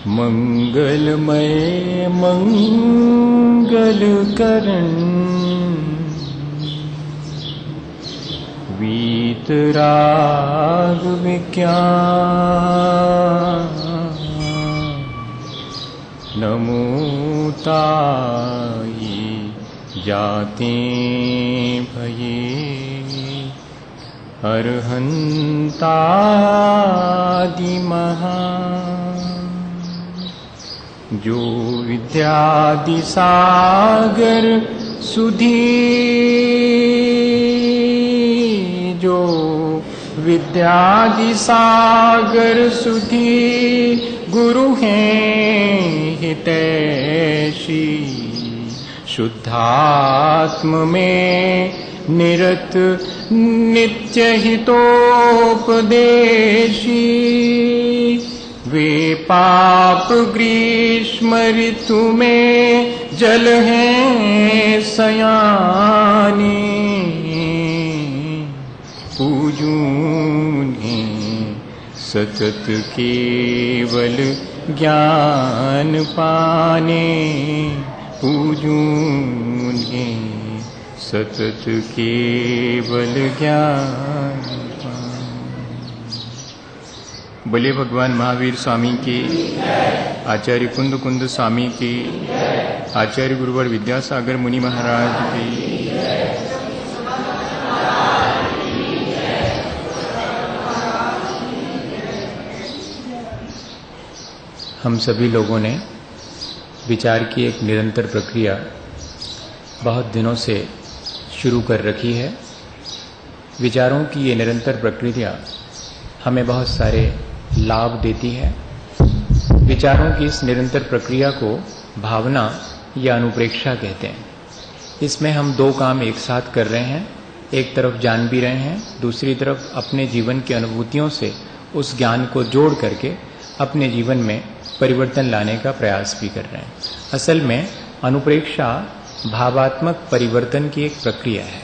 मंगलमय मंगल करण वीतराग विज्ञान नमोताई जाते भये अरहंतादि महा जो विद्यादि सागर सुधी जो विद्यादि सागर सुधी गुरु हैं हितैषी शुद्धात्म में निरत नित्य हितोपदेशी वे पाप ग्रीष्म ऋतु में जल हैं सयानी पूजूने सतत केवल ज्ञान पाने पूजूने सतत केवल ज्ञान पाने। बोले भगवान महावीर स्वामी की, आचार्य कुंद कुंद स्वामी की, आचार्य गुरुवर विद्यासागर मुनि महाराज की। हम सभी लोगों ने विचार की एक निरंतर प्रक्रिया बहुत दिनों से शुरू कर रखी है। विचारों की ये निरंतर प्रक्रिया हमें बहुत सारे लाभ देती है। विचारों की इस निरंतर प्रक्रिया को भावना या अनुप्रेक्षा कहते हैं। इसमें हम दो काम एक साथ कर रहे हैं। एक तरफ जान भी रहे हैं, दूसरी तरफ अपने जीवन की अनुभूतियों से उस ज्ञान को जोड़ करके अपने जीवन में परिवर्तन लाने का प्रयास भी कर रहे हैं। असल में अनुप्रेक्षा भावात्मक परिवर्तन की एक प्रक्रिया है।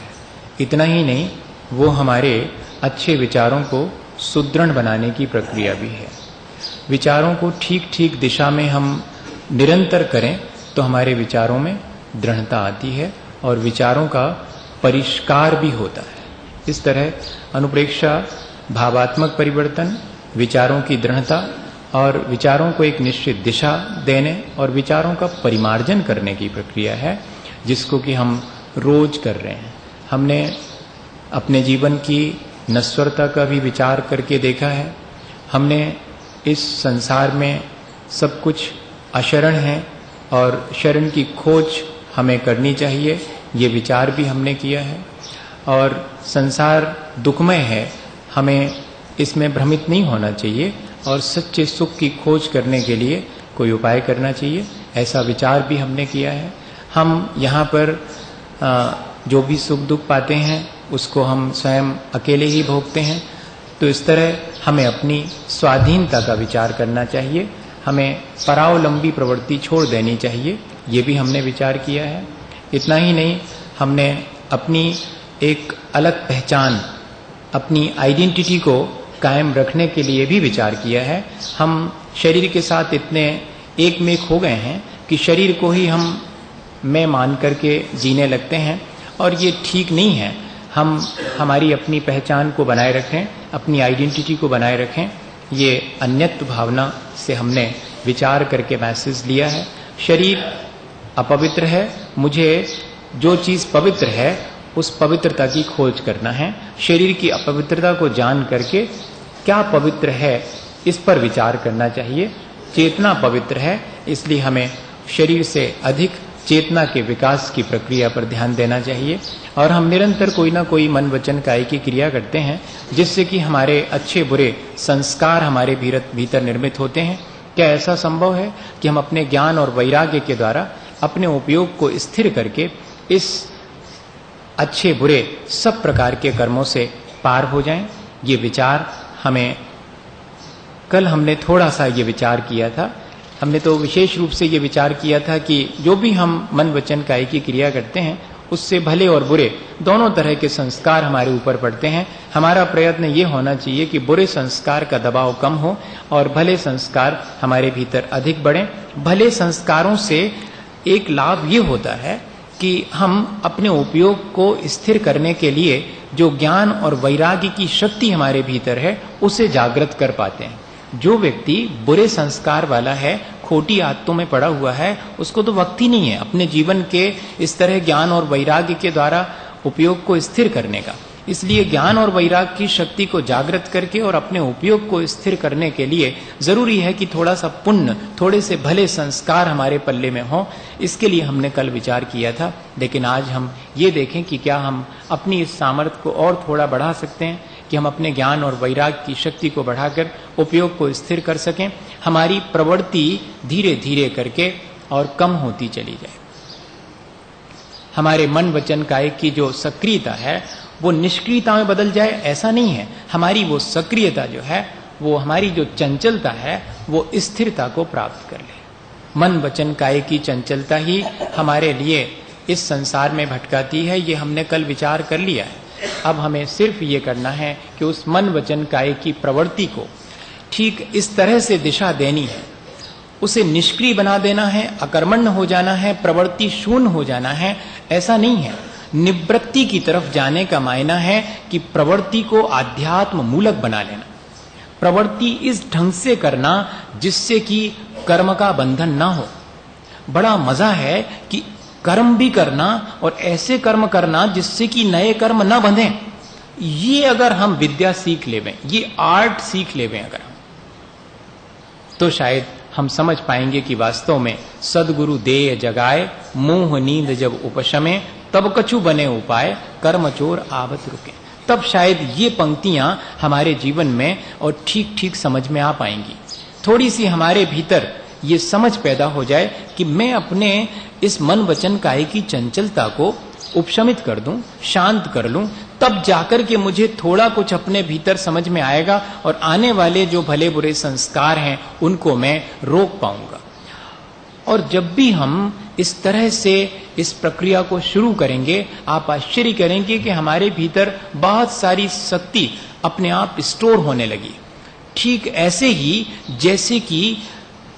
इतना ही नहीं, वो हमारे अच्छे विचारों को सुदृढ़ बनाने की प्रक्रिया भी है। विचारों को ठीक ठीक दिशा में हम निरंतर करें तो हमारे विचारों में दृढ़ता आती है और विचारों का परिष्कार भी होता है। इस तरह अनुप्रेक्षा भावात्मक परिवर्तन, विचारों की दृढ़ता और विचारों को एक निश्चित दिशा देने और विचारों का परिमार्जन करने की प्रक्रिया है, जिसको कि हम रोज कर रहे हैं। हमने अपने जीवन की नश्वरता का भी विचार करके देखा है। हमने इस संसार में सब कुछ अशरण है और शरण की खोज हमें करनी चाहिए, ये विचार भी हमने किया है। और संसार दुखमय है, हमें इसमें भ्रमित नहीं होना चाहिए और सच्चे सुख की खोज करने के लिए कोई उपाय करना चाहिए, ऐसा विचार भी हमने किया है। हम यहाँ पर जो भी सुख दुख पाते हैं उसको हम स्वयं अकेले ही भोगते हैं। तो इस तरह हमें अपनी स्वाधीनता का विचार करना चाहिए, हमें परावलंबी प्रवृत्ति छोड़ देनी चाहिए, ये भी हमने विचार किया है। इतना ही नहीं, हमने अपनी एक अलग पहचान, अपनी आइडेंटिटी को कायम रखने के लिए भी विचार किया है। हम शरीर के साथ इतने एक में हो गए हैं कि शरीर को ही हम मैं मान करके जीने लगते हैं और ये ठीक नहीं है। हम हमारी अपनी पहचान को बनाए रखें, अपनी आइडेंटिटी को बनाए रखें। ये अन्यत्व भावना से हमने विचार करके मैसेज लिया है। शरीर अपवित्र है, मुझे जो चीज़ पवित्र है उस पवित्रता की खोज करना है। शरीर की अपवित्रता को जान करके क्या पवित्र है इस पर विचार करना चाहिए। चेतना पवित्र है, इसलिए हमें शरीर से अधिक चेतना के विकास की प्रक्रिया पर ध्यान देना चाहिए। और हम निरंतर कोई ना कोई मन वचन काया की क्रिया करते हैं, जिससे कि हमारे अच्छे बुरे संस्कार हमारे भीतर निर्मित होते हैं। क्या ऐसा संभव है कि हम अपने ज्ञान और वैराग्य के द्वारा अपने उपयोग को स्थिर करके इस अच्छे बुरे सब प्रकार के कर्मों से पार हो जाएं? ये विचार हमें, कल हमने थोड़ा सा ये विचार किया था। हमने तो विशेष रूप से ये विचार किया था कि जो भी हम मन वचन काया की क्रिया करते हैं उससे भले और बुरे दोनों तरह के संस्कार हमारे ऊपर पड़ते हैं। हमारा प्रयत्न ये होना चाहिए कि बुरे संस्कार का दबाव कम हो और भले संस्कार हमारे भीतर अधिक बढ़ें। भले संस्कारों से एक लाभ ये होता है कि हम अपने उपयोग को स्थिर करने के लिए जो ज्ञान और वैराग्य की शक्ति हमारे भीतर है उसे जागृत कर पाते हैं। जो व्यक्ति बुरे संस्कार वाला है, खोटी आदतों में पड़ा हुआ है, उसको तो वक्त ही नहीं है अपने जीवन के इस तरह ज्ञान और वैराग्य के द्वारा उपयोग को स्थिर करने का। इसलिए ज्ञान और वैराग्य की शक्ति को जागृत करके और अपने उपयोग को स्थिर करने के लिए जरूरी है कि थोड़ा सा पुण्य, थोड़े से भले संस्कार हमारे पल्ले में हों। इसके लिए हमने कल विचार किया था, लेकिन आज हम ये देखें कि क्या हम अपनी इस सामर्थ्य को और थोड़ा बढ़ा सकते हैं कि हम अपने ज्ञान और वैराग्य की शक्ति को बढ़ाकर उपयोग को स्थिर कर सकें। हमारी प्रवृत्ति धीरे धीरे करके और कम होती चली जाए। हमारे मन वचन काय की जो सक्रियता है वो निष्क्रियता में बदल जाए, ऐसा नहीं है। हमारी वो सक्रियता जो है, वो हमारी जो चंचलता है, वो स्थिरता को प्राप्त कर ले। मन वचन काय की चंचलता ही हमारे लिए इस संसार में भटकाती है, ये हमने कल विचार कर लिया है। अब हमें सिर्फ ये करना है कि उस मन वचन काय की प्रवृत्ति को ठीक इस तरह से दिशा देनी है, उसे निष्क्रिय बना देना है, अकर्मण्य हो जाना है, प्रवृत्ति शून्य हो जाना है, ऐसा नहीं है। निवृत्ति की तरफ जाने का मायना है कि प्रवृत्ति को आध्यात्म मूलक बना लेना, प्रवृत्ति इस ढंग से करना जिससे कि कर्म का बंधन ना हो। बड़ा मजा है कि कर्म भी करना और ऐसे कर्म करना जिससे कि नए कर्म ना बंधें। ये अगर हम विद्या सीख लेवें, ये आर्ट सीख लेवें अगर हम, तो शायद हम समझ पाएंगे कि वास्तव में सदगुरु देय जगाए, मोह नींद जब उपशमे, तब कछु बने उपाय, कर्म चोर आवत रुके। तब शायद ये पंक्तियां हमारे जीवन में और ठीक ठीक समझ में आ पाएंगी। थोड़ी सी हमारे भीतर ये समझ पैदा हो जाए कि मैं अपने इस मन वचन काय की चंचलता को उपशमित कर दूं, शांत कर लूं, तब जाकर के मुझे थोड़ा कुछ अपने भीतर समझ में आएगा और आने वाले जो भले बुरे संस्कार हैं उनको मैं रोक पाऊंगा। और जब भी हम इस तरह से इस प्रक्रिया को शुरू करेंगे, आप आश्चर्य करेंगे कि हमारे भीतर बहुत सारी शक्ति अपने आप स्टोर होने लगी। ठीक ऐसे ही जैसे कि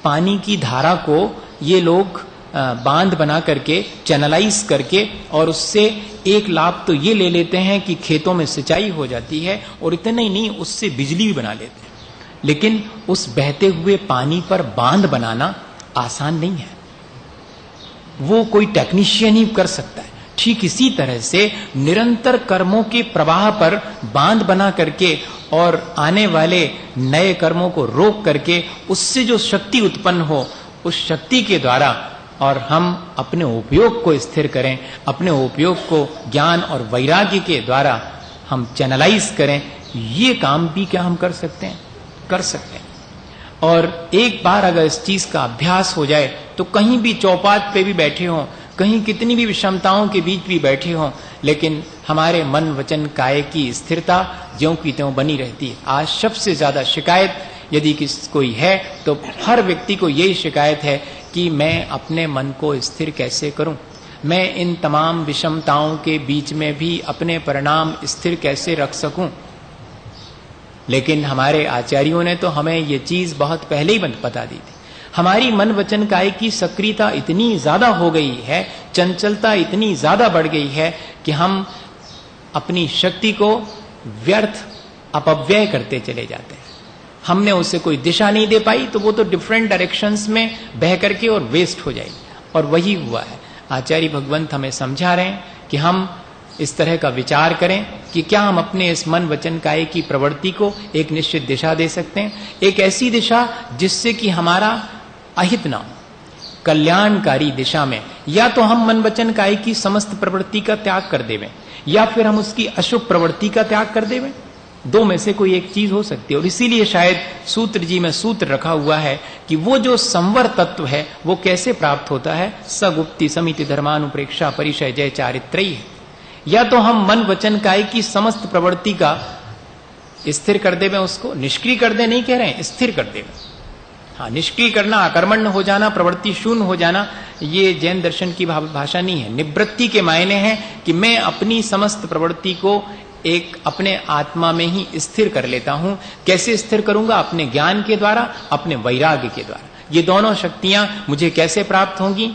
पानी की धारा को ये लोग बांध बना करके चैनलाइज करके और उससे एक लाभ तो ये ले लेते हैं कि खेतों में सिंचाई हो जाती है और इतना ही नहीं, उससे बिजली भी बना लेते हैं। लेकिन उस बहते हुए पानी पर बांध बनाना आसान नहीं है, वो कोई टेक्नीशियन ही कर सकता है। ठीक इसी तरह से निरंतर कर्मों के प्रवाह पर बांध बना करके और आने वाले नए कर्मों को रोक करके उससे जो शक्ति उत्पन्न हो, उस शक्ति के द्वारा और हम अपने उपयोग को स्थिर करें, अपने उपयोग को ज्ञान और वैराग्य के द्वारा हम चैनलाइज करें, ये काम भी क्या हम कर सकते हैं? कर सकते हैं। और एक बार अगर इस चीज का अभ्यास हो जाए तो कहीं भी चौपाट पे भी बैठे हों, कहीं कितनी भी विषमताओं के बीच भी बैठे हों, लेकिन हमारे मन वचन काय की स्थिरता ज्यों की त्यों बनी रहती है। आज सबसे ज्यादा शिकायत यदि कोई है तो हर व्यक्ति को यही शिकायत है कि मैं अपने मन को स्थिर कैसे करूं, मैं इन तमाम विषमताओं के बीच में भी अपने परिणाम स्थिर कैसे रख सकूं। लेकिन हमारे आचार्यों ने तो हमें ये चीज बहुत पहले ही बता दी थी। हमारी मन वचन काय की सक्रियता इतनी ज्यादा हो गई है, चंचलता इतनी ज्यादा बढ़ गई है कि हम अपनी शक्ति को व्यर्थ अपव्यय करते चले जाते हैं। हमने उसे कोई दिशा नहीं दे पाई तो वो तो डिफरेंट डायरेक्शंस में बह करके और वेस्ट हो जाएगी। और वही हुआ है। आचार्य भगवंत हमें समझा रहे हैं कि हम इस तरह का विचार करें कि क्या हम अपने इस मन वचन काय की प्रवृत्ति को एक निश्चित दिशा दे सकते हैं, एक ऐसी दिशा जिससे कि हमारा अहित ना हो, कल्याणकारी दिशा में। या तो हम मन वचन काय की समस्त प्रवृत्ति का त्याग कर देवें या फिर हम उसकी अशुभ प्रवृत्ति का त्याग कर देवें। दो में से कोई एक चीज हो सकती है। और इसीलिए शायद सूत्र जी में सूत्र रखा हुआ है कि वो जो संवर तत्व है वो कैसे प्राप्त होता है। सगुप्ति समिति धर्मानुप्रेक्षा परिचय जय चारित्रयी है। या तो हम मन वचन काय की समस्त प्रवृत्ति का स्थिर कर देवें, उसको निष्क्रिय कर दे नहीं कह रहे हैं, स्थिर कर देवें। हाँ, निष्क्रिय करना, अकर्मण्य हो जाना, प्रवृत्ति शून्य हो जाना, ये जैन दर्शन की भाषा नहीं है। निवृत्ति के मायने हैं कि मैं अपनी समस्त प्रवृत्ति को एक अपने आत्मा में ही स्थिर कर लेता हूं। कैसे स्थिर करूंगा? अपने ज्ञान के द्वारा, अपने वैराग्य के द्वारा। ये दोनों शक्तियां मुझे कैसे प्राप्त होंगी?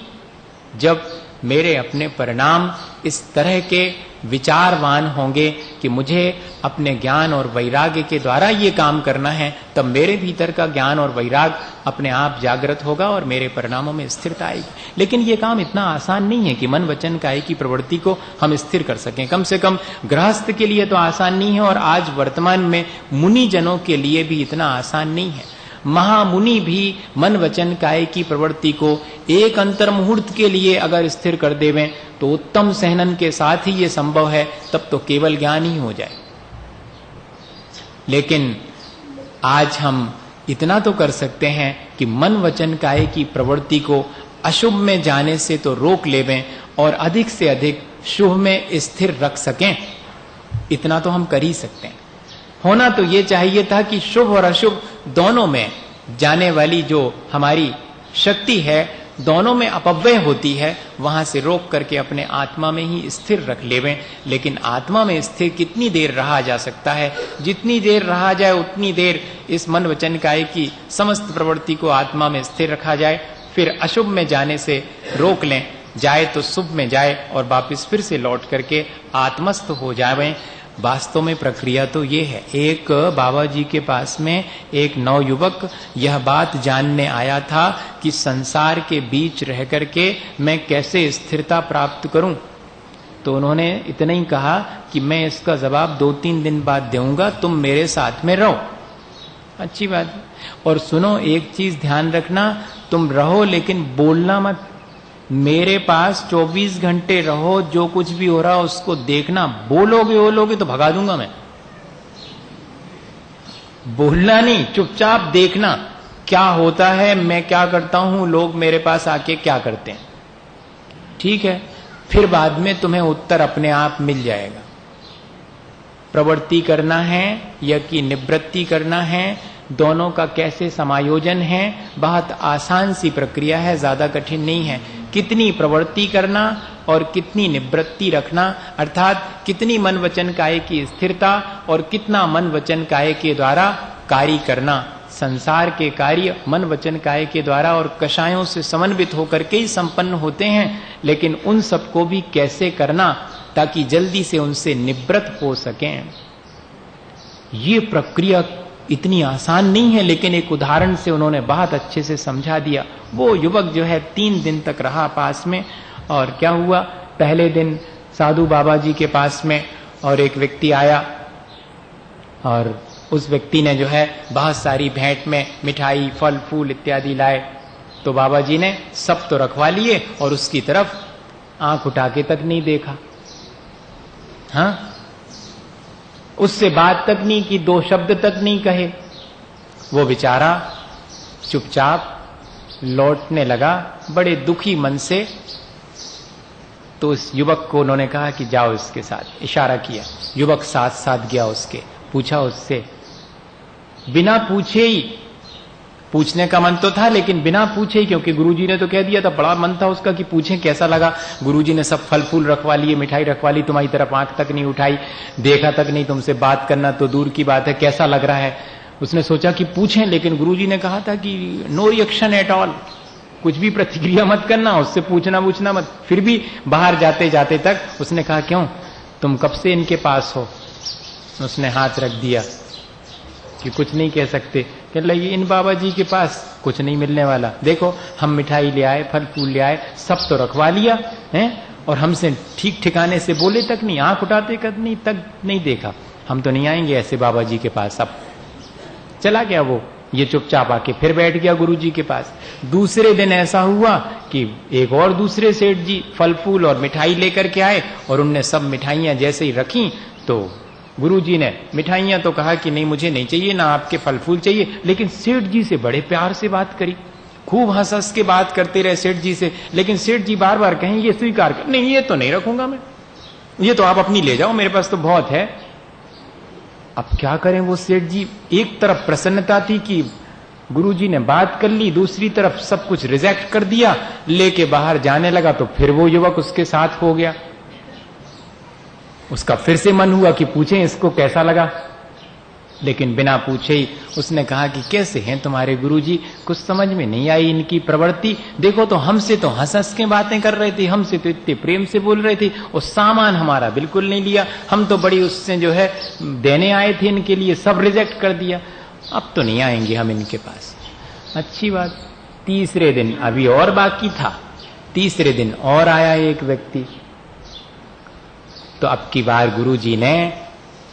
जब मेरे अपने परिणाम इस तरह के विचारवान होंगे कि मुझे अपने ज्ञान और वैराग्य के द्वारा ये काम करना है, तब मेरे भीतर का ज्ञान और वैराग्य अपने आप जागृत होगा और मेरे परिणामों में स्थिरता आएगी। लेकिन ये काम इतना आसान नहीं है कि मन वचन काया की प्रवृत्ति को हम स्थिर कर सकें। कम से कम गृहस्थ के लिए तो आसान नहीं है, और आज वर्तमान में मुनि जनों के लिए भी इतना आसान नहीं है। महामुनि भी मन वचन काया की प्रवृत्ति को एक अंतर मुहूर्त के लिए अगर स्थिर कर देवें तो उत्तम सहनन के साथ ही ये संभव है, तब तो केवल ज्ञान ही हो जाए। लेकिन आज हम इतना तो कर सकते हैं कि मन वचन काया की प्रवृत्ति को अशुभ में जाने से तो रोक लेवें और अधिक से अधिक शुभ में स्थिर रख सकें। इतना तो हम कर ही सकते हैं। होना तो ये चाहिए था कि शुभ और अशुभ दोनों में जाने वाली जो हमारी शक्ति है, दोनों में अपव्यय होती है, वहां से रोक करके अपने आत्मा में ही स्थिर रख लेवें। लेकिन आत्मा में स्थिर कितनी देर रहा जा सकता है? जितनी देर रहा जाए उतनी देर इस मन वचन काया की समस्त प्रवृत्ति को आत्मा में स्थिर रखा जाए, फिर अशुभ में जाने से रोक लें, जाए तो शुभ में जाए और वापिस फिर से लौट करके आत्मस्थ हो जाए। वास्तव में प्रक्रिया तो ये है। एक बाबा जी के पास में एक नवयुवक यह बात जानने आया था कि संसार के बीच रह करके मैं कैसे स्थिरता प्राप्त करूं। तो उन्होंने इतना ही कहा कि मैं इसका जवाब 2-3 दिन बाद दूंगा, तुम मेरे साथ में रहो। अच्छी बात है। और सुनो, एक चीज ध्यान रखना, तुम रहो लेकिन बोलना मत। मेरे पास 24 घंटे रहो, जो कुछ भी हो रहा है उसको देखना। बोलोगे तो भगा दूंगा मैं। बोलना नहीं, चुपचाप देखना क्या होता है, मैं क्या करता हूं, लोग मेरे पास आके क्या करते हैं। ठीक है, फिर बाद में तुम्हें उत्तर अपने आप मिल जाएगा। प्रवृत्ति करना है या कि निवृत्ति करना है, दोनों का कैसे समायोजन है, बहुत आसान सी प्रक्रिया है, ज्यादा कठिन नहीं है। कितनी प्रवृत्ति करना और कितनी निवृत्ति रखना, अर्थात कितनी मन वचन काया की स्थिरता और कितना मन वचन काया के द्वारा कार्य करना। संसार के कार्य मन वचन काया के द्वारा और कषायों से समन्वित होकर के ही संपन्न होते हैं, लेकिन उन सबको भी कैसे करना ताकि जल्दी से उनसे निवृत्त हो सकें। ये प्रक्रिया इतनी आसान नहीं है, लेकिन एक उदाहरण से उन्होंने बहुत अच्छे से समझा दिया। वो युवक जो है 3 दिन तक रहा पास में, और क्या हुआ, पहले दिन साधु बाबा जी के पास में और एक व्यक्ति आया, और उस व्यक्ति ने जो है बहुत सारी भेंट में मिठाई, फल फूल इत्यादि लाए। तो बाबा जी ने सब तो रखवा लिए और उसकी तरफ आंख उठा के तक नहीं देखा। हाँ, उससे बात तक नहीं की, 2 शब्द तक नहीं कहे। वो बेचारा चुपचाप लौटने लगा बड़े दुखी मन से। तो उस युवक को उन्होंने कहा कि जाओ इसके साथ, इशारा किया। युवक साथ साथ गया उसके, पूछा उससे, बिना पूछे ही, पूछने का मन तो था लेकिन बिना पूछे ही, क्योंकि गुरुजी ने तो कह दिया था, बड़ा मन था उसका कि पूछें कैसा लगा। गुरुजी ने सब फल फूल रखवा लिए, मिठाई रखवा ली, तुम्हारी तरफ आंख तक नहीं उठाई, देखा तक नहीं, तुमसे बात करना तो दूर की बात है, कैसा लग रहा है। उसने सोचा कि पूछें, लेकिन गुरुजी ने कहा था कि नो रिएक्शन एट ऑल, कुछ भी प्रतिक्रिया मत करना, उससे पूछना मत। फिर भी बाहर जाते जाते तक उसने कहा, क्यों, तुम कब से इनके पास हो? उसने हाथ रख दिया कि कुछ नहीं कह सकते। कहने लगे, इन बाबा जी के पास कुछ नहीं मिलने वाला, देखो हम मिठाई ले आए, फल फूल ले आए, सब तो रखवा लिया है, और हमसे ठीक ठिकाने से बोले तक नहीं, आंख उठाते तक नहीं देखा। हम तो नहीं आएंगे ऐसे बाबा जी के पास। अब चला गया वो, ये चुपचाप आके फिर बैठ गया गुरु जी के पास। दूसरे दिन ऐसा हुआ कि एक और दूसरे सेठ जी फल फूल और मिठाई लेकर के आए, और उनने सब मिठाइयां जैसे ही रखी तो गुरुजी ने मिठाइयां तो कहा कि नहीं मुझे नहीं चाहिए, ना आपके फल फूल चाहिए, लेकिन सेठ जी से बड़े प्यार से बात करी, खूब हंस हंस के बात करते रहे सेठ जी से। लेकिन सेठ जी बार बार कहें ये स्वीकार कर, नहीं ये तो नहीं रखूंगा मैं, ये तो आप अपनी ले जाओ, मेरे पास तो बहुत है। अब क्या करें वो सेठ जी, एक तरफ प्रसन्नता थी कि गुरुजी ने बात कर ली, दूसरी तरफ सब कुछ रिजेक्ट कर दिया, लेके बाहर जाने लगा तो फिर वो युवक उसके साथ हो गया। उसका फिर से मन हुआ कि पूछें इसको कैसा लगा, लेकिन बिना पूछे ही उसने कहा कि कैसे हैं तुम्हारे गुरुजी, कुछ समझ में नहीं आई इनकी प्रवृत्ति। देखो तो हमसे तो हंस हंस के बातें कर रहे थे, हमसे तो इतने प्रेम से बोल रहे थे, और सामान हमारा बिल्कुल नहीं लिया, हम तो बड़ी उससे जो है देने आए थे इनके लिए, सब रिजेक्ट कर दिया, अब तो नहीं आएंगे हम इनके पास। अच्छी बात। तीसरे दिन अभी और बाकी था, तीसरे दिन और आया एक व्यक्ति, तो अब की बार गुरुजी ने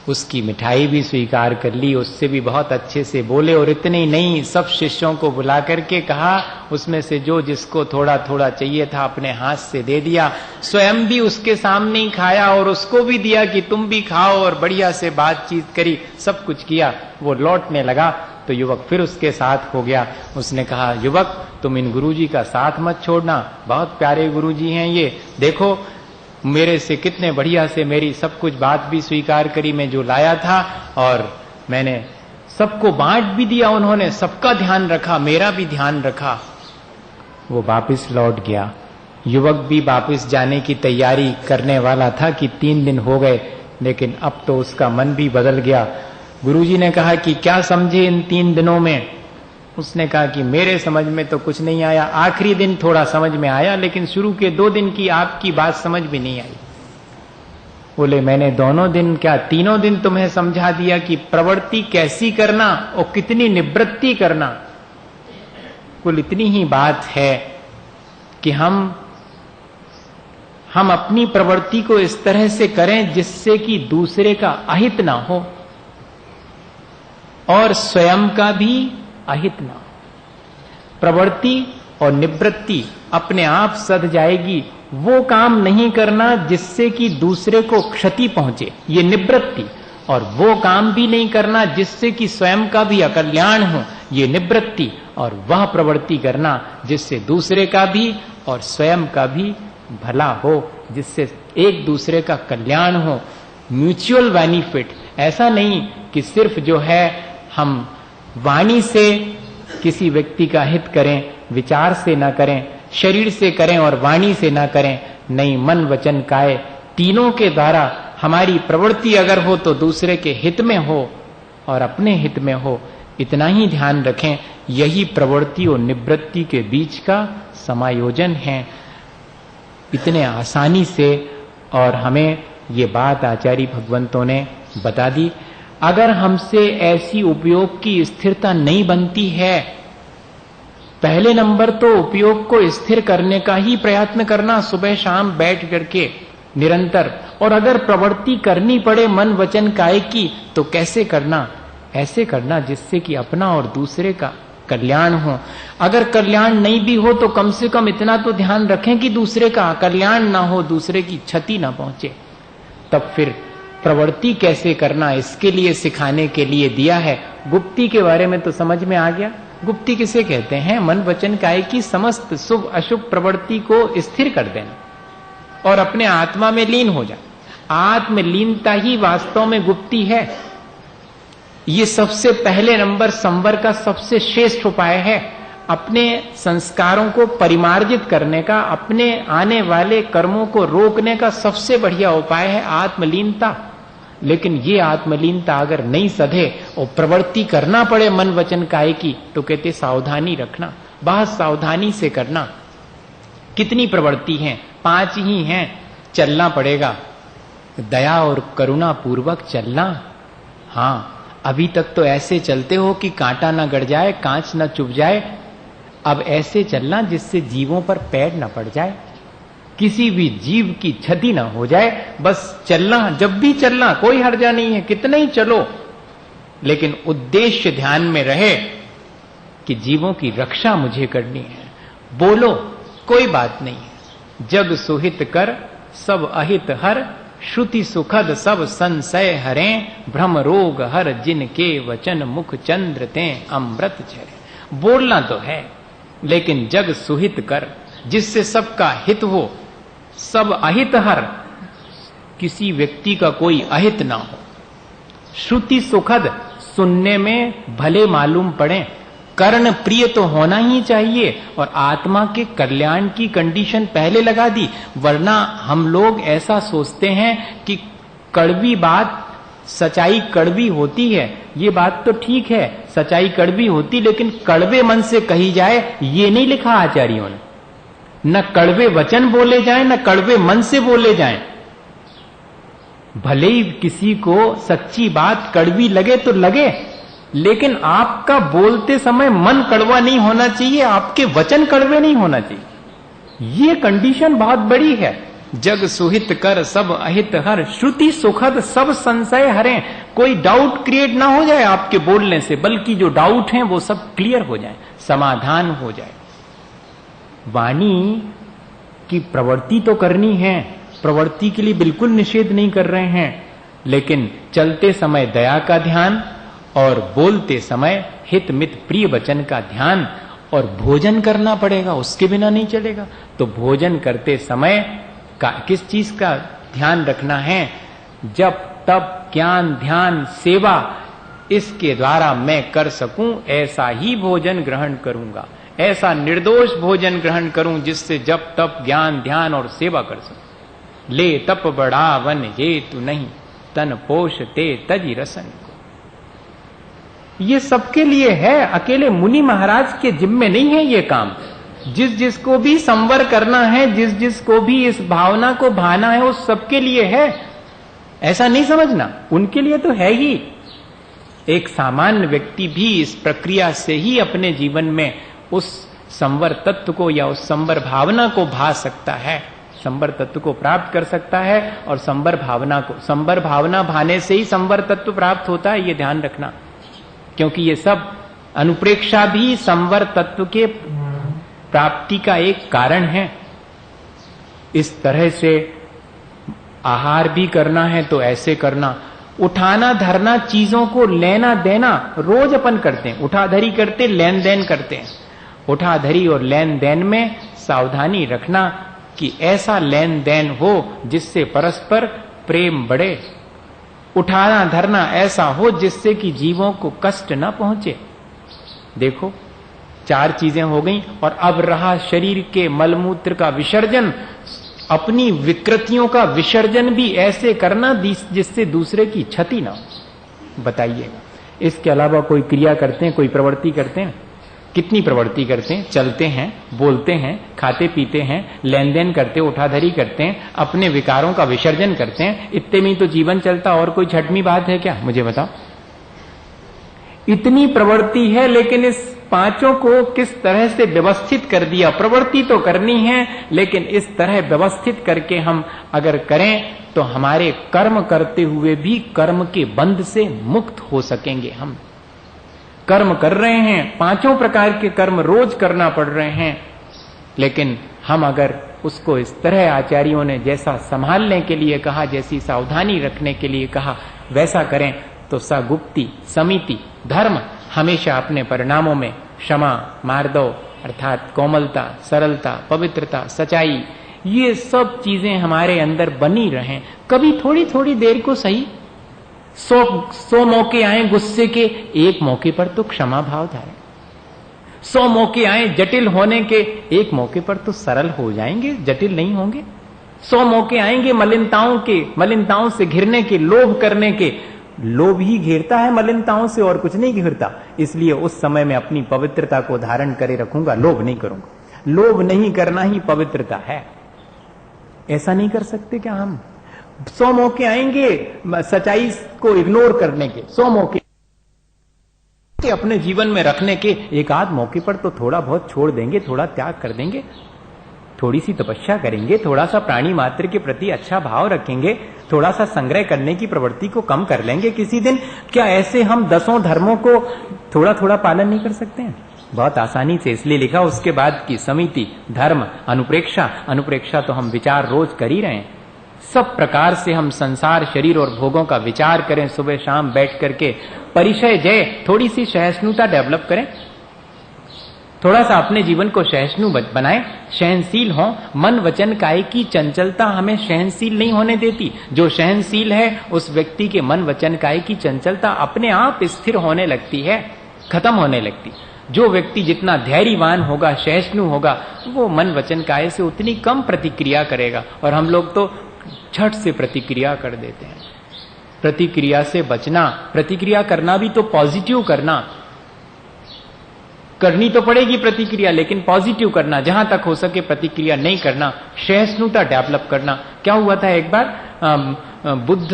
उसकी मिठाई भी स्वीकार कर ली, उससे भी बहुत अच्छे से बोले, और इतने ही नहीं, सब शिष्यों को बुला करके कहा उसमें से जो जिसको थोड़ा थोड़ा चाहिए था अपने हाथ से दे दिया, स्वयं भी उसके सामने ही खाया और उसको भी दिया कि तुम भी खाओ, और बढ़िया से बातचीत करी, सब कुछ किया। वो लौटने लगा तो युवक फिर उसके साथ हो गया। उसने कहा, युवक तुम इन गुरुजी का साथ मत छोड़ना, बहुत प्यारे गुरुजी हैं ये, देखो मेरे से कितने बढ़िया से मेरी सब कुछ बात भी स्वीकार करी, मैं जो लाया था, और मैंने सबको बांट भी दिया, उन्होंने सबका ध्यान रखा, मेरा भी ध्यान रखा। वो वापस लौट गया। युवक भी वापस जाने की तैयारी करने वाला था कि 3 दिन हो गए, लेकिन अब तो उसका मन भी बदल गया। गुरुजी ने कहा कि क्या समझे इन 3 दिनों में? उसने कहा कि मेरे समझ में तो कुछ नहीं आया, आखिरी दिन थोड़ा समझ में आया, लेकिन शुरू के 2 दिन की आपकी बात समझ में नहीं आई। बोले मैंने दोनों दिन क्या 3 दिन तुम्हें समझा दिया कि प्रवृत्ति कैसी करना और कितनी निवृत्ति करना। कुल इतनी ही बात है कि हम अपनी प्रवृत्ति को इस तरह से करें जिससे कि दूसरे का अहित ना हो और स्वयं का भी अहित ना हो। प्रवृत्ति और निवृत्ति अपने आप सध जाएगी। वो काम नहीं करना जिससे कि दूसरे को क्षति पहुंचे, ये निवृत्ति, और वो काम भी नहीं करना जिससे कि स्वयं का भी अकल्याण हो, ये निवृत्ति, और वह प्रवृत्ति करना जिससे दूसरे का भी और स्वयं का भी भला हो, जिससे एक दूसरे का कल्याण हो, म्यूचुअल बेनिफिट। ऐसा नहीं कि सिर्फ जो है हम वाणी से किसी व्यक्ति का हित करें, विचार से ना करें, शरीर से करें और वाणी से ना करें, नहीं, मन वचन काया तीनों के द्वारा हमारी प्रवृत्ति अगर हो तो दूसरे के हित में हो और अपने हित में हो, इतना ही ध्यान रखें। यही प्रवृत्ति और निवृत्ति के बीच का समायोजन है, इतने आसानी से। और हमें ये बात आचार्य भगवंतों ने बता दी। अगर हमसे ऐसी उपयोग की स्थिरता नहीं बनती है, पहले नंबर तो उपयोग को स्थिर करने का ही प्रयत्न करना, सुबह शाम बैठ करके निरंतर। और अगर प्रवृत्ति करनी पड़े मन वचन काया की, तो कैसे करना? ऐसे करना जिससे कि अपना और दूसरे का कल्याण हो। अगर कल्याण नहीं भी हो तो कम से कम इतना तो ध्यान रखें कि दूसरे का कल्याण ना हो, दूसरे की क्षति ना पहुंचे। तब फिर प्रवृत्ति कैसे करना, इसके लिए सिखाने के लिए दिया है। गुप्ती के बारे में तो समझ में आ गया। गुप्ती किसे कहते हैं? मन वचन काया की समस्त शुभ अशुभ प्रवृत्ति को स्थिर कर देना और अपने आत्मा में लीन हो जाए। आत्मलीनता ही वास्तव में गुप्ती है। ये सबसे पहले नंबर संवर का सबसे श्रेष्ठ उपाय है। अपने संस्कारों को परिमार्जित करने का, अपने आने वाले कर्मों को रोकने का सबसे बढ़िया उपाय है आत्मलीनता। लेकिन ये आत्मलीनता अगर नहीं सधे और प्रवृत्ति करना पड़े मन वचन काया की, तो कहते सावधानी रखना, बहुत सावधानी से करना। कितनी प्रवृत्ति हैं? 5 ही हैं। चलना पड़ेगा, दया और करुणा पूर्वक चलना। हाँ, अभी तक तो ऐसे चलते हो कि कांटा ना गड़ जाए, कांच ना चुभ जाए। अब ऐसे चलना जिससे जीवों पर पैर न पड़ जाए, किसी भी जीव की क्षति ना हो जाए। बस चलना, जब भी चलना कोई हर्जा नहीं है, कितने ही चलो, लेकिन उद्देश्य ध्यान में रहे कि जीवों की रक्षा मुझे करनी है। बोलो कोई बात नहीं है, जग सुहित कर सब अहित हर, श्रुति सुखद सब संशय हरें, भ्रम रोग हर जिनके वचन मुख चंद्र ते अमृत झरे। बोलना तो है, लेकिन जग सुहित कर, जिससे सबका हित हो, सब अहित हर, किसी व्यक्ति का कोई अहित ना हो। श्रुति सुखद, सुनने में भले मालूम पड़े, कर्ण प्रिय तो होना ही चाहिए, और आत्मा के कल्याण की कंडीशन पहले लगा दी। वरना हम लोग ऐसा सोचते हैं कि कड़वी बात, सच्चाई कड़वी होती है। ये बात तो ठीक है, सच्चाई कड़वी होती, लेकिन कड़वे मन से कही जाए ये नहीं लिखा आचार्यों ने। न कड़वे वचन बोले जाएं, न कड़वे मन से बोले जाएं। भले ही किसी को सच्ची बात कड़वी लगे तो लगे, लेकिन आपका बोलते समय मन कड़वा नहीं होना चाहिए, आपके वचन कड़वे नहीं होना चाहिए। ये कंडीशन बहुत बड़ी है। जग सुहित कर सब अहित हर, श्रुति सुखद सब संशय हरें। कोई डाउट क्रिएट ना हो जाए आपके बोलने से, बल्कि जो डाउट हैं वो सब क्लियर हो जाए, समाधान हो जाए। वाणी की प्रवृत्ति तो करनी है, प्रवृत्ति के लिए बिल्कुल निषेध नहीं कर रहे हैं, लेकिन चलते समय दया का ध्यान और बोलते समय हित मित प्रिय वचन का ध्यान, और भोजन करना पड़ेगा, उसके बिना नहीं चलेगा। तो भोजन करते समय का किस चीज का ध्यान रखना है? जब तप ज्ञान ध्यान सेवा, इसके द्वारा मैं कर सकूं ऐसा ही भोजन ग्रहण करूंगा, ऐसा निर्दोष भोजन ग्रहण करूं जिससे जब तप ज्ञान ध्यान और सेवा कर सकूं। ले तप बढ़ावन ये तू नहीं, तन पोषते तजी रसन। ये सबके लिए है, अकेले मुनि महाराज के जिम्मे नहीं है ये काम। जिस जिसको भी संवर करना है, जिस जिसको भी इस भावना को भाना है, उस सबके लिए है। ऐसा नहीं समझना, उनके लिए तो है ही। एक सामान्य व्यक्ति भी इस प्रक्रिया से ही अपने जीवन में उस संवर तत्व को या उस संवर भावना को भा सकता है, संवर तत्व को प्राप्त कर सकता है। और संवर भावना भाने से ही संवर तत्व प्राप्त होता है, ये ध्यान रखना। क्योंकि ये सब अनुप्रेक्षा भी संवर तत्व के प्राप्ति का एक कारण है। इस तरह से आहार भी करना है तो ऐसे करना। उठाना धरना, चीजों को लेना देना रोज अपन करते हैं, उठाधरी करते, लेन देन करते हैं। उठाधरी और लेन देन में सावधानी रखना कि ऐसा लेन देन हो जिससे परस्पर प्रेम बढ़े। उठाना धरना ऐसा हो जिससे कि जीवों को कष्ट न पहुंचे। देखो 4 चीजें हो गई, और अब रहा शरीर के मलमूत्र का विसर्जन। अपनी विकृतियों का विसर्जन भी ऐसे करना जिससे दूसरे की क्षति ना हो। बताइएगा, इसके अलावा कोई क्रिया करते हैं, कोई प्रवृत्ति करते हैं? कितनी प्रवृत्ति करते हैं? चलते हैं, बोलते हैं, खाते पीते हैं, लेन देन करते, उठाधरी करते हैं, अपने विकारों का विसर्जन करते हैं। इतने में तो जीवन चलता, और कोई छठवीं बात है क्या? मुझे बताओ। इतनी प्रवृत्ति है, लेकिन इस 5 को किस तरह से व्यवस्थित कर दिया। प्रवृत्ति तो करनी है, लेकिन इस तरह व्यवस्थित करके हम अगर करें तो हमारे कर्म करते हुए भी कर्म के बंध से मुक्त हो सकेंगे। हम कर्म कर रहे हैं, 5 प्रकार के कर्म रोज करना पड़ रहे हैं, लेकिन हम अगर उसको इस तरह आचार्यों ने जैसा संभालने के लिए कहा, जैसी सावधानी रखने के लिए कहा, वैसा करें तो सगुप्ति समिति धर्म हमेशा अपने परिणामों में क्षमा मार्दव अर्थात कोमलता, सरलता, पवित्रता, सच्चाई, ये सब चीजें हमारे अंदर बनी रहें। कभी थोड़ी थोड़ी देर को सही, 100 मौके आए गुस्से के, एक मौके पर तो क्षमा भाव धारे। 100 मौके आए जटिल होने के, एक मौके पर तो सरल हो जाएंगे, जटिल नहीं होंगे। 100 मौके आएंगे मलिनताओं के, मलिनताओं से घिरने के, लोभ करने के। लोभ ही घेरता है मलिनताओं से, और कुछ नहीं घेरता। इसलिए उस समय में अपनी पवित्रता को धारण करे रखूंगा, लोभ नहीं करूंगा। लोभ नहीं करना ही पवित्रता है। ऐसा नहीं कर सकते क्या हम? 100 मौके आएंगे सच्चाई को इग्नोर करने के, 100 मौके अपने जीवन में रखने के, एक आध मौके पर तो थोड़ा बहुत छोड़ देंगे, थोड़ा त्याग कर देंगे, थोड़ी सी तपस्या करेंगे, थोड़ा सा प्राणी मात्र के प्रति अच्छा भाव रखेंगे, थोड़ा सा संग्रह करने की प्रवृत्ति को कम कर लेंगे किसी दिन। क्या ऐसे हम 10 धर्मों को थोड़ा थोड़ा पालन नहीं कर सकते हैं? बहुत आसानी से। इसलिए लिखा उसके बाद की समिति धर्म अनुप्रेक्षा। अनुप्रेक्षा तो हम विचार रोज कर ही रहे हैं। सब प्रकार से हम संसार शरीर और भोगों का विचार करें, सुबह शाम बैठ करके परिचय जय, थोड़ी सी सहिष्णुता डेवलप करें, थोड़ा सा अपने जीवन को सहिष्णु बनाएं, सहनशील हों। मन वचन काया की चंचलता हमें सहनशील नहीं होने देती। जो सहनशील है उस व्यक्ति के मन वचन काया की चंचलता अपने आप स्थिर होने लगती है, खत्म होने लगती। जो व्यक्ति जितना धैर्यवान होगा, सहिष्णु होगा, वो मन वचन काया से उतनी कम प्रतिक्रिया करेगा। और हम लोग तो झट से प्रतिक्रिया कर देते हैं। प्रतिक्रिया से बचना, प्रतिक्रिया करना भी तो पॉजिटिव करना, करनी तो पड़ेगी प्रतिक्रिया, लेकिन पॉजिटिव करना, जहां तक हो सके प्रतिक्रिया नहीं करना, सहिष्णुता डेवलप करना। क्या हुआ था एक बार, बुद्ध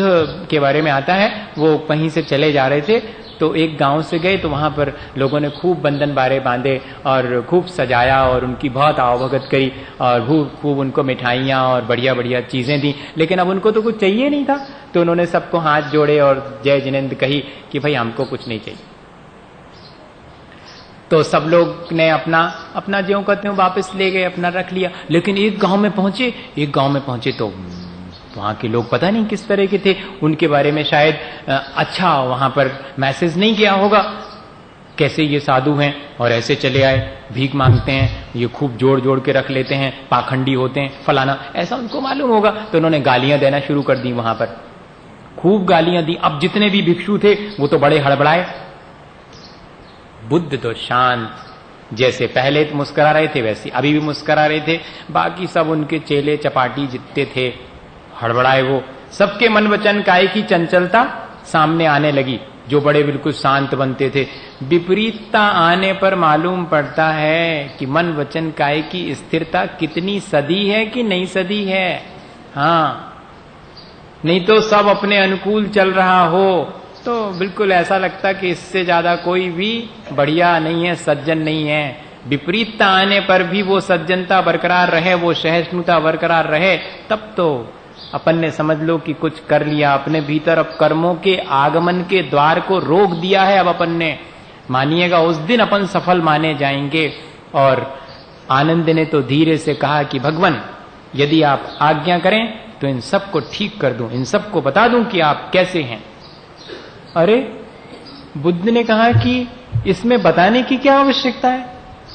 के बारे में आता है, वो कहीं से चले जा रहे थे तो एक गांव से गए तो वहां पर लोगों ने खूब बंधन बारे बांधे और खूब सजाया और उनकी बहुत आवभगत करी और खूब उनको मिठाइयाँ और बढ़िया बढ़िया चीजें दी। लेकिन अब उनको तो कुछ चाहिए नहीं था, तो उन्होंने सबको हाथ जोड़े और जय जिनेंद्र कही कि भाई हमको कुछ नहीं चाहिए। तो सब लोग ने अपना अपना ज्यों कहते हैं वापस ले गए, अपना रख लिया। लेकिन एक गांव में पहुंचे तो वहां के लोग पता नहीं किस तरह के थे, उनके बारे में शायद अच्छा वहां पर मैसेज नहीं किया होगा, कैसे ये साधु हैं और ऐसे चले आए, भीख मांगते हैं, ये खूब जोड़ जोड़ के रख लेते हैं, पाखंडी होते हैं, फलाना, ऐसा उनको मालूम होगा। तो उन्होंने गालियां देना शुरू कर दी, वहां पर खूब गालियां दी। अब जितने भी भिक्षु थे वो तो बड़े हड़बड़ाए। बुद्ध तो शांत, जैसे पहले तो मुस्करा रहे थे वैसे अभी भी मुस्करा रहे थे। बाकी सब उनके चेले चपाटी जितने थे हड़बड़ाए वो। सबके मन वचन काया की चंचलता सामने आने लगी। जो बड़े बिल्कुल शांत बनते थे, विपरीतता आने पर मालूम पड़ता है कि मन वचन काया की स्थिरता कितनी सदी है कि नहीं सदी है। हाँ, नहीं तो सब अपने अनुकूल चल रहा हो तो बिल्कुल ऐसा लगता कि इससे ज्यादा कोई भी बढ़िया नहीं है, सज्जन नहीं है। विपरीतता आने पर भी वो सज्जनता बरकरार रहे, वो सहिष्णुता बरकरार रहे, तब तो अपन ने समझ लो कि कुछ कर लिया अपने भीतर। अब कर्मों के आगमन के द्वार को रोक दिया है अब अपन ने। मानिएगा उस दिन अपन सफल माने जाएंगे। और आनंद ने तो धीरे से कहा कि भगवान यदि आप आज्ञा करें तो इन सबको ठीक कर दूं, इन सबको बता दूं कि आप कैसे हैं। अरे बुद्ध ने कहा कि इसमें बताने की क्या आवश्यकता है,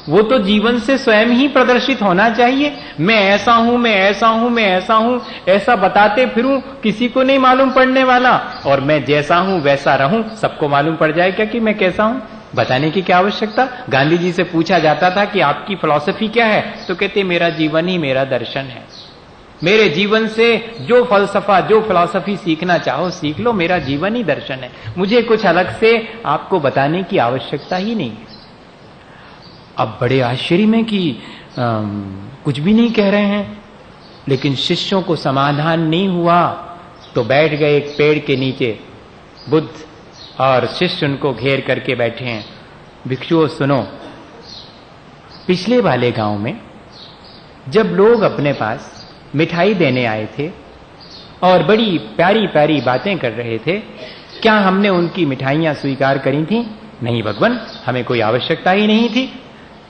वो तो जीवन से स्वयं ही प्रदर्शित होना चाहिए। मैं ऐसा हूं, मैं ऐसा हूं, मैं ऐसा हूं, ऐसा बताते फिरूं, किसी को नहीं मालूम पड़ने वाला। और मैं जैसा हूं वैसा रहूं, सबको मालूम पड़ जाएगा कि मैं कैसा हूं। बताने की क्या आवश्यकता। गांधी जी से पूछा जाता था कि आपकी फिलॉसफी क्या है, तो कहते मेरा जीवन ही मेरा दर्शन है। मेरे जीवन से जो फलसफा, जो फिलॉसफी सीखना चाहो सीख लो, मेरा जीवन ही दर्शन है। मुझे कुछ अलग से आपको बताने की आवश्यकता ही नहीं है। अब बड़े आश्चर्य में कि कुछ भी नहीं कह रहे हैं, लेकिन शिष्यों को समाधान नहीं हुआ तो बैठ गए एक पेड़ के नीचे बुद्ध, और शिष्य उनको घेर करके बैठे हैं। भिक्षुओं सुनो, पिछले वाले गांव में जब लोग अपने पास मिठाई देने आए थे और बड़ी प्यारी प्यारी बातें कर रहे थे, क्या हमने उनकी मिठाइयां स्वीकार करी थी? नहीं भगवान, हमें कोई आवश्यकता ही नहीं थी।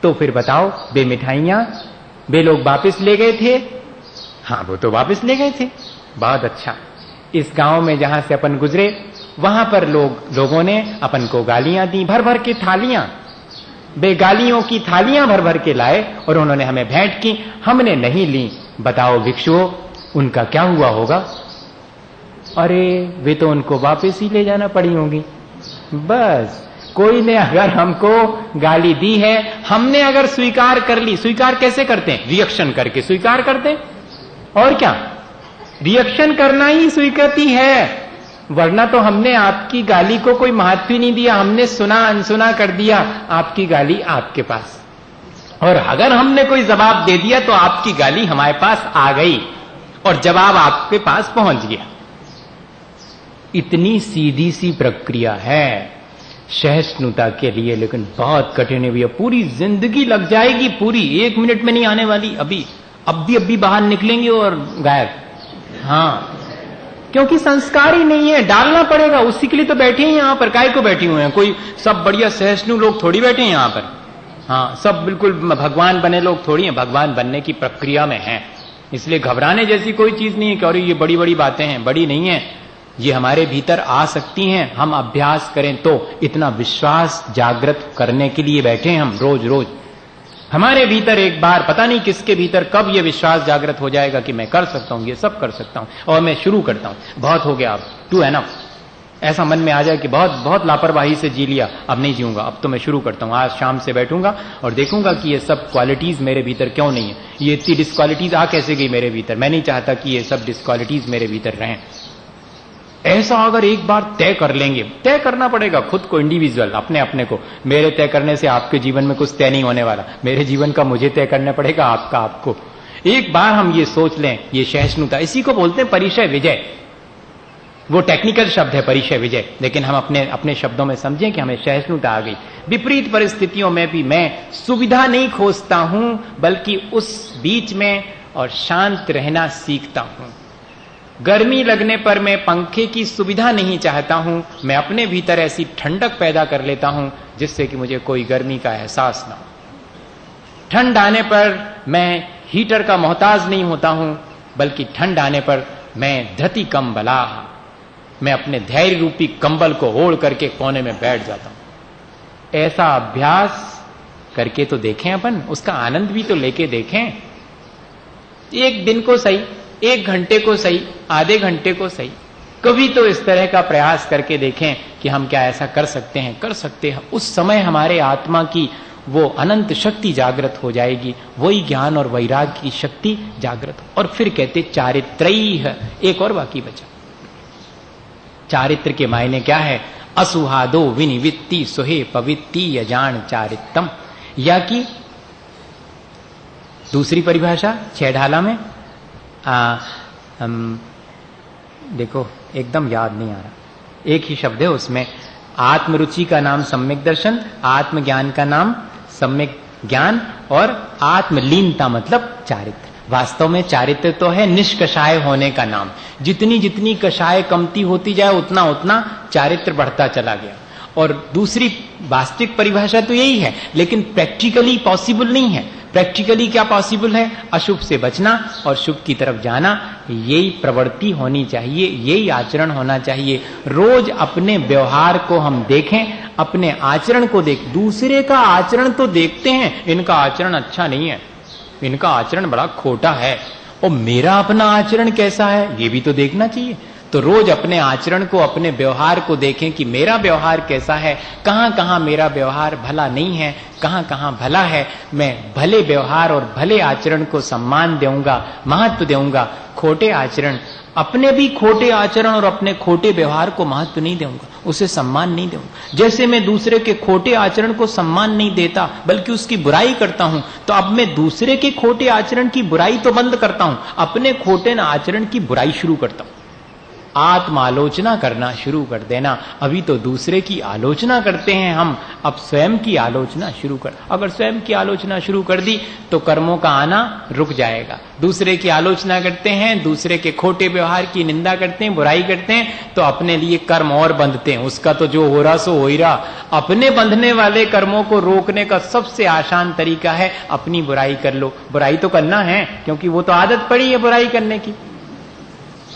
तो फिर बताओ, वे मिठाइयां वे लोग वापस ले गए थे? हाँ, वो तो वापस ले गए थे। बहुत अच्छा। इस गांव में जहां से अपन गुजरे वहां पर लोगों ने अपन को गालियां दी, भर भर के थालियां, वे गालियों की थालियां भर भर के लाए और उन्होंने हमें भेंट की, हमने नहीं ली। बताओ भिक्षुओं, उनका क्या हुआ होगा? अरे वे तो उनको वापस ही ले जाना पड़ी होंगी। बस, कोई ने अगर हमको गाली दी है, हमने अगर स्वीकार कर ली, स्वीकार कैसे करते हैं? रिएक्शन करके स्वीकार करते हैं। और क्या, रिएक्शन करना ही स्वीकृति है। वरना तो हमने आपकी गाली को कोई महत्व ही नहीं दिया, हमने सुना अनसुना कर दिया आपकी गाली आपके पास। और अगर हमने कोई जवाब दे दिया तो आपकी गाली हमारे पास आ गई और जवाब आपके पास पहुंच गया। इतनी सीधी सी प्रक्रिया है सहिष्णुता के लिए, लेकिन बहुत कठिन है भैया। पूरी जिंदगी लग जाएगी, पूरी 1 मिनट में नहीं आने वाली। अभी बाहर निकलेंगे और गायब। हाँ, क्योंकि संस्कार ही नहीं है, डालना पड़ेगा। उसी के लिए तो बैठे हैं यहां पर। काय को बैठे हुए हैं? कोई सब बढ़िया सहिष्णु लोग थोड़ी बैठे हैं यहां पर। हाँ, सब बिल्कुल भगवान बने लोग थोड़ी हैं, भगवान बनने की प्रक्रिया में हैं। इसलिए घबराने जैसी कोई चीज नहीं है कि अरे ये बड़ी बड़ी बातें हैं। बड़ी नहीं है, ये हमारे भीतर आ सकती हैं, हम अभ्यास करें तो। इतना विश्वास जागृत करने के लिए बैठे हैं हम रोज रोज। हमारे भीतर एक बार, पता नहीं किसके भीतर कब ये विश्वास जागृत हो जाएगा कि मैं कर सकता हूं, ये सब कर सकता हूं, और मैं शुरू करता हूं। बहुत हो गया, अब टू एनफ। ऐसा मन में आ जाए कि बहुत बहुत लापरवाही से जी लिया, अब नहीं जीऊंगा, अब तो मैं शुरू करता हूं, आज शाम से बैठूंगा और देखूंगा कि ये सब क्वालिटीज मेरे भीतर क्यों नहीं है, ये इतनी डिस्क्वालिटीज आ कैसे गई मेरे भीतर, मैं नहीं चाहता कि ये सब डिस्क्वालिटीज मेरे भीतर रहें। ऐसा अगर एक बार तय कर लेंगे, तय करना पड़ेगा खुद को, इंडिविजुअल, अपने अपने को। मेरे तय करने से आपके जीवन में कुछ तय नहीं होने वाला, मेरे जीवन का मुझे तय करना पड़ेगा, आपका आपको। एक बार हम ये सोच लें, ये सहिष्णुता, इसी को बोलते हैं परिचय विजय। वो टेक्निकल शब्द है परिचय विजय, लेकिन हम अपने अपने शब्दों में समझें कि हमें सहिष्णुता आ गई। विपरीत परिस्थितियों में भी मैं सुविधा नहीं खोजता हूं, बल्कि उस बीच में और शांत रहना सीखता हूं। गर्मी लगने पर मैं पंखे की सुविधा नहीं चाहता हूं, मैं अपने भीतर ऐसी ठंडक पैदा कर लेता हूं जिससे कि मुझे कोई गर्मी का एहसास ना हो। ठंड आने पर मैं हीटर का मोहताज नहीं होता हूं, बल्कि ठंड आने पर मैं धरती कंबला, मैं अपने धैर्य रूपी कंबल को ओढ़ करके कोने में बैठ जाता हूं। ऐसा अभ्यास करके तो देखें अपन, उसका आनंद भी तो लेके देखें। एक दिन को सही, एक घंटे को सही, आधे घंटे को सही, कभी तो इस तरह का प्रयास करके देखें कि हम क्या ऐसा कर सकते हैं, कर सकते हैं। उस समय हमारे आत्मा की वो अनंत शक्ति जागृत हो जाएगी, वही ज्ञान और वैराग्य की शक्ति जागृत हो। और फिर कहते चारित्रैः, एक और बाकी बचा। चारित्र के मायने क्या है? असुहादो विनिवित्ति सुहे पवित्ति यजान चारित्रम। या कि दूसरी परिभाषा छह ढाला में देखो एकदम याद नहीं आ रहा, एक ही शब्द है उसमें। आत्मरुचि का नाम सम्यक दर्शन, आत्मज्ञान का नाम सम्यक ज्ञान, और आत्मलीनता मतलब चारित्र। वास्तव में चारित्र तो है निष्कषाय होने का नाम। जितनी जितनी कषाय कमती होती जाए उतना उतना चारित्र बढ़ता चला गया। और दूसरी वास्तविक परिभाषा तो यही है, लेकिन प्रैक्टिकली पॉसिबल नहीं है। प्रैक्टिकली क्या पॉसिबल है? अशुभ से बचना और शुभ की तरफ जाना, यही प्रवृत्ति होनी चाहिए, यही आचरण होना चाहिए। रोज अपने व्यवहार को हम देखें, अपने आचरण को देखें। दूसरे का आचरण तो देखते हैं, इनका आचरण अच्छा नहीं है, इनका आचरण बड़ा खोटा है, और मेरा अपना आचरण कैसा है ये भी तो देखना चाहिए। तो रोज अपने आचरण को, अपने व्यवहार को देखें कि मेरा व्यवहार कैसा है, कहां कहां मेरा व्यवहार भला नहीं है, कहां कहां भला है। मैं भले व्यवहार और भले आचरण को सम्मान दूंगा, महत्व दूंगा। खोटे आचरण, अपने भी खोटे आचरण और अपने खोटे व्यवहार को महत्व नहीं दूंगा, उसे सम्मान नहीं दूंगा। जैसे मैं दूसरे के खोटे आचरण को सम्मान नहीं देता बल्कि उसकी बुराई करता हूं, तो अब मैं दूसरे के खोटे आचरण की बुराई तो बंद करता हूं, अपने खोटे आचरण की बुराई शुरू करता हूं। आत्मालोचना करना शुरू कर देना। अभी तो दूसरे की आलोचना करते हैं हम, अब स्वयं की आलोचना शुरू कर। अगर स्वयं की आलोचना शुरू कर दी तो कर्मों का आना रुक जाएगा। दूसरे की आलोचना करते हैं, दूसरे के खोटे व्यवहार की निंदा करते हैं, बुराई करते हैं, तो अपने लिए कर्म और बंधते हैं। उसका तो जो हो रहा सो हो ही रहा। अपने बंधने वाले कर्मों को रोकने का सबसे आसान तरीका है अपनी बुराई कर लो। बुराई तो करना है, क्योंकि वो तो आदत पड़ी है बुराई करने की।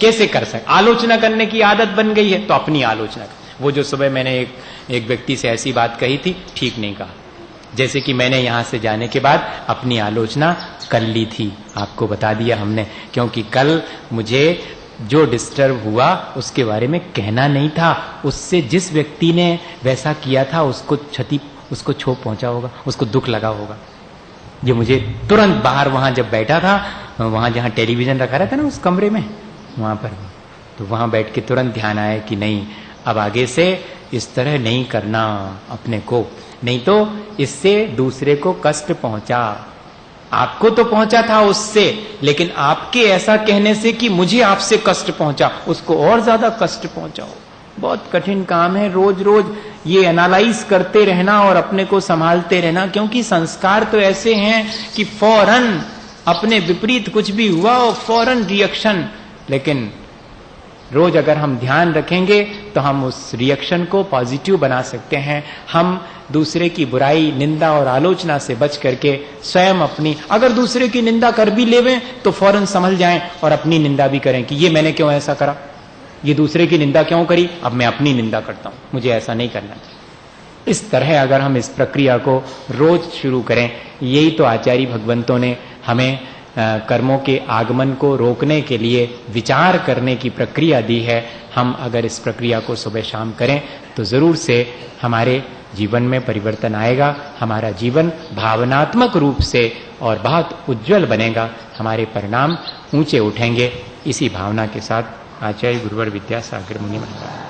कैसे कर सकते? आलोचना करने की आदत बन गई है तो अपनी आलोचना। वो जो सुबह मैंने एक व्यक्ति से ऐसी बात कही थी, ठीक नहीं कहा। जैसे कि मैंने यहां से जाने के बाद अपनी आलोचना कर ली थी, आपको बता दिया हमने, क्योंकि कल मुझे जो डिस्टर्ब हुआ उसके बारे में कहना नहीं था। उससे जिस व्यक्ति ने वैसा किया था उसको क्षति, उसको क्षोभ पहुंचा होगा, उसको दुख लगा होगा। ये मुझे तुरंत बाहर, वहां जब बैठा था, वहां जहां टेलीविजन रखा रहता ना उस कमरे में, वहां पर, तो वहां बैठ के तुरंत ध्यान आया कि नहीं, अब आगे से इस तरह नहीं करना अपने को, नहीं तो इससे दूसरे को कष्ट पहुंचा। आपको तो पहुंचा था उससे, लेकिन आपके ऐसा कहने से कि मुझे आपसे कष्ट पहुंचा, उसको और ज्यादा कष्ट पहुंचाओ। बहुत कठिन काम है रोज रोज ये एनालाइज करते रहना और अपने को संभालते रहना, क्योंकि संस्कार तो ऐसे हैं कि फौरन अपने विपरीत कुछ भी हुआ और फौरन रिएक्शन। लेकिन रोज अगर हम ध्यान रखेंगे तो हम उस रिएक्शन को पॉजिटिव बना सकते हैं। हम दूसरे की बुराई, निंदा और आलोचना से बच करके स्वयं अपनी, अगर दूसरे की निंदा कर भी लेवें तो फौरन समझ जाएं और अपनी निंदा भी करें कि ये मैंने क्यों ऐसा करा, ये दूसरे की निंदा क्यों करी, अब मैं अपनी निंदा करता हूं, मुझे ऐसा नहीं करना चाहिए। इस तरह अगर हम इस प्रक्रिया को रोज शुरू करें, यही तो आचार्य भगवंतों ने हमें कर्मों के आगमन को रोकने के लिए विचार करने की प्रक्रिया दी है, हम अगर इस प्रक्रिया को सुबह शाम करें तो ज़रूर से हमारे जीवन में परिवर्तन आएगा, हमारा जीवन भावनात्मक रूप से और बहुत उज्जवल बनेगा, हमारे परिणाम ऊंचे उठेंगे। इसी भावना के साथ आचार्य गुरुवर विद्यासागर मुनि महाराज।